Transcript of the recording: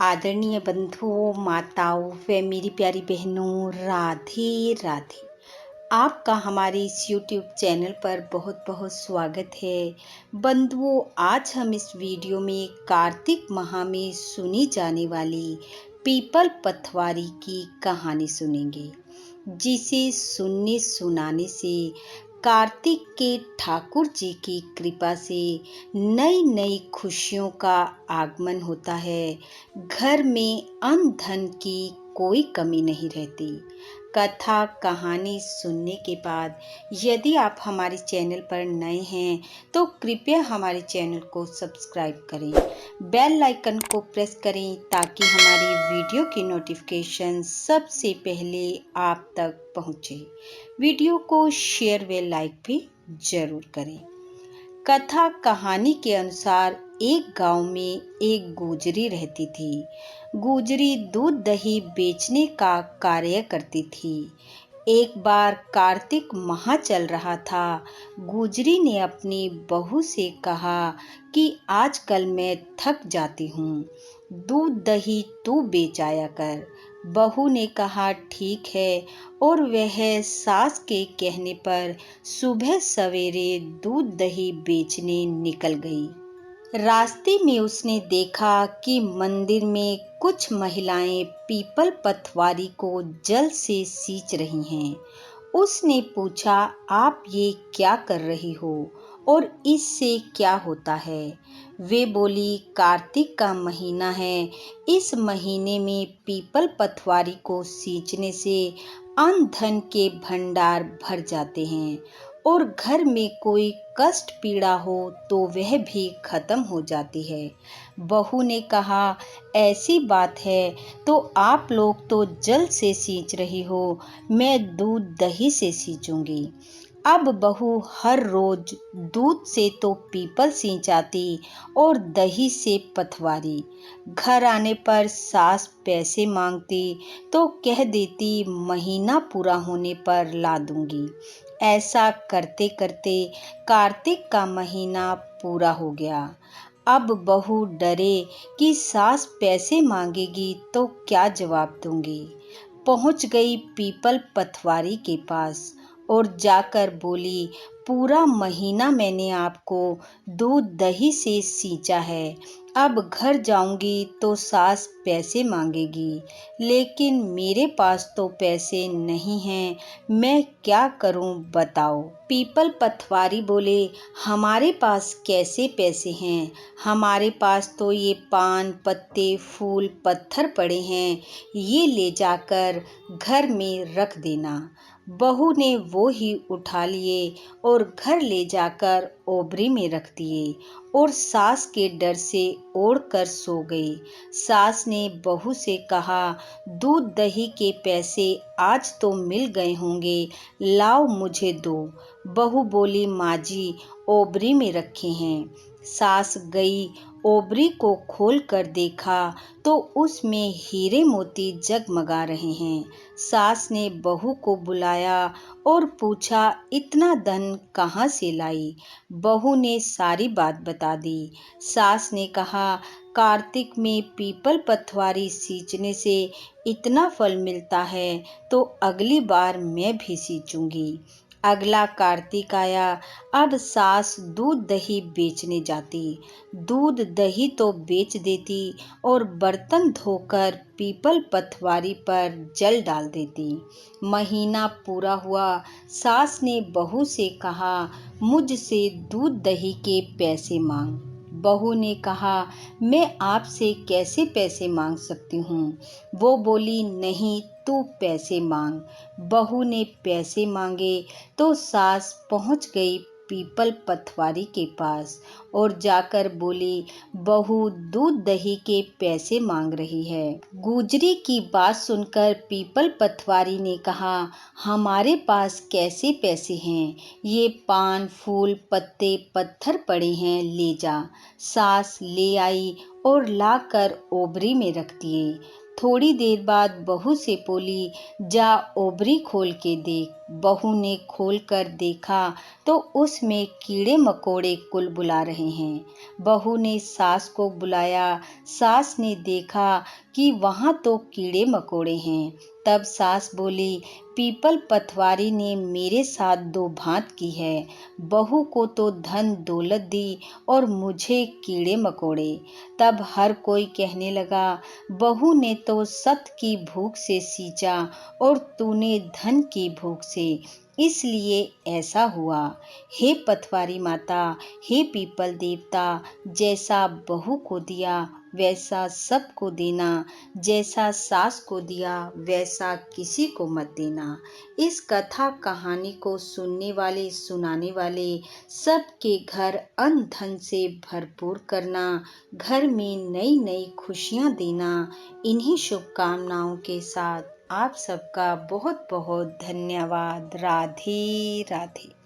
आदरणीय बंधुओं, माताओं व मेरी प्यारी बहनों, राधे राधे। आपका हमारे इस YouTube चैनल पर बहुत बहुत स्वागत है। बंधुओं, आज हम इस वीडियो में कार्तिक माह में सुनी जाने वाली पीपल पथवारी की कहानी सुनेंगे, जिसे सुनने सुनाने से कार्तिक के ठाकुर जी की कृपा से नई नई खुशियों का आगमन होता है। घर में अन्न धन की कोई कमी नहीं रहती। कथा कहानी सुनने के बाद यदि आप हमारे चैनल पर नए हैं तो कृपया हमारे चैनल को सब्सक्राइब करें, बेल आइकन को प्रेस करें ताकि हमारी वीडियो की नोटिफिकेशन सबसे पहले आप तक पहुंचे। वीडियो को शेयर व लाइक भी जरूर करें। कथा कहानी के अनुसार एक गांव में एक गुजरी रहती थी। गुजरी दूध दही बेचने का कार्य करती थी। एक बार कार्तिक माह चल रहा था। गुजरी ने अपनी बहू से कहा कि आजकल मैं थक जाती हूँ, दूध दही तू बेच आया कर। बहू ने कहा ठीक है, और वह सास के कहने पर सुबह सवेरे दूध दही बेचने निकल गई। रास्ते में उसने देखा कि मंदिर में कुछ महिलाएं पीपल पथवारी को जल से सींच रही हैं। उसने पूछा, आप ये क्या कर रही हो और इससे क्या होता है? वे बोली, कार्तिक का महीना है, इस महीने में पीपल पथवारी को सींचने से अन्न धन के भंडार भर जाते हैं और घर में कोई कष्ट पीड़ा हो तो वह भी खत्म हो जाती है। बहू ने कहा, ऐसी बात है तो आप लोग तो जल से सींच रही हो, मैं दूध दही से सींचूंगी। अब बहू हर रोज दूध से तो पीपल सींचाती और दही से पथवारी। घर आने पर सास पैसे मांगती तो कह देती महीना पूरा होने पर ला दूंगी। ऐसा करते करते कार्तिक का महीना पूरा हो गया। अब बहू डरे कि सास पैसे मांगेगी तो क्या जवाब दूंगी। पहुंच गई पीपल पथवारी के पास और जाकर बोली, पूरा महीना मैंने आपको दूध दही से सींचा है, अब घर जाऊंगी तो सास पैसे मांगेगी, लेकिन मेरे पास तो पैसे नहीं हैं, मैं क्या करूं बताओ। पीपल पथवारी बोले, हमारे पास कैसे पैसे हैं, हमारे पास तो ये पान पत्ते फूल पत्थर पड़े हैं, ये ले जाकर घर में रख देना। बहू ने वो ही उठा लिए और घर ले जाकर ओबरी में रख दिए और सास के डर से ओढ़ कर सो गई। सास ने बहू से कहा, दूध दही के पैसे आज तो मिल गए होंगे, लाओ मुझे दो। बहू बोली, माँ जी ओबरी में रखे हैं। सास गई, ओबरी को खोल कर देखा तो उसमें हीरे मोती जगमगा रहे हैं। सास ने बहू को बुलाया और पूछा, इतना धन कहाँ से लाई? बहू ने सारी बात बता दी। सास ने कहा, कार्तिक में पीपल पथवारी सींचने से इतना फल मिलता है तो अगली बार मैं भी सींचूंगी। अगला कार्तिक आया। अब सास दूध दही बेचने जाती। दूध दही तो बेच देती और बर्तन धोकर पीपल पथवारी पर जल डाल देती। महीना पूरा हुआ। सास ने बहू से कहा, मुझसे दूध दही के पैसे मांग। बहू ने कहा, मैं आपसे कैसे पैसे मांग सकती हूँ? वो बोली, नहीं तू पैसे मांग। बहू ने पैसे मांगे तो सास पहुंच गई पीपल पथवारी के पास और जाकर बोली, बहू दूध दही के पैसे मांग रही है। गुजरी की बात सुनकर पीपल पथवारी ने कहा, हमारे पास कैसे पैसे हैं, ये पान फूल पत्ते पत्थर पड़े हैं, ले जा। सास ले आई और लाकर ओबरी में रख दिए। थोड़ी देर बाद बहू से बोली, जा ओबरी खोल के देख। बहू ने खोलकर देखा तो उसमें कीड़े मकोड़े कुल बुला रहे हैं। बहू ने सास को बुलाया, सास ने देखा कि वहाँ तो कीड़े मकोड़े हैं। तब सास बोली, पीपल पतवारी ने मेरे साथ दो भांत की है, बहू को तो धन दौलत दी और मुझे कीड़े मकोड़े। तब हर कोई कहने लगा, बहू ने तो सत की भूख से सींचा और तूने धन की भूख से, इसलिए ऐसा हुआ। हे पतवारी माता, हे पीपल देवता, जैसा बहू को दिया वैसा सबको देना, जैसा सास को दिया वैसा किसी को मत देना। इस कथा कहानी को सुनने वाले सुनाने वाले सबके घर अन्न धन से भरपूर करना, घर में नई नई खुशियां देना। इन्हीं शुभकामनाओं के साथ आप सबका बहुत बहुत धन्यवाद। राधे राधे।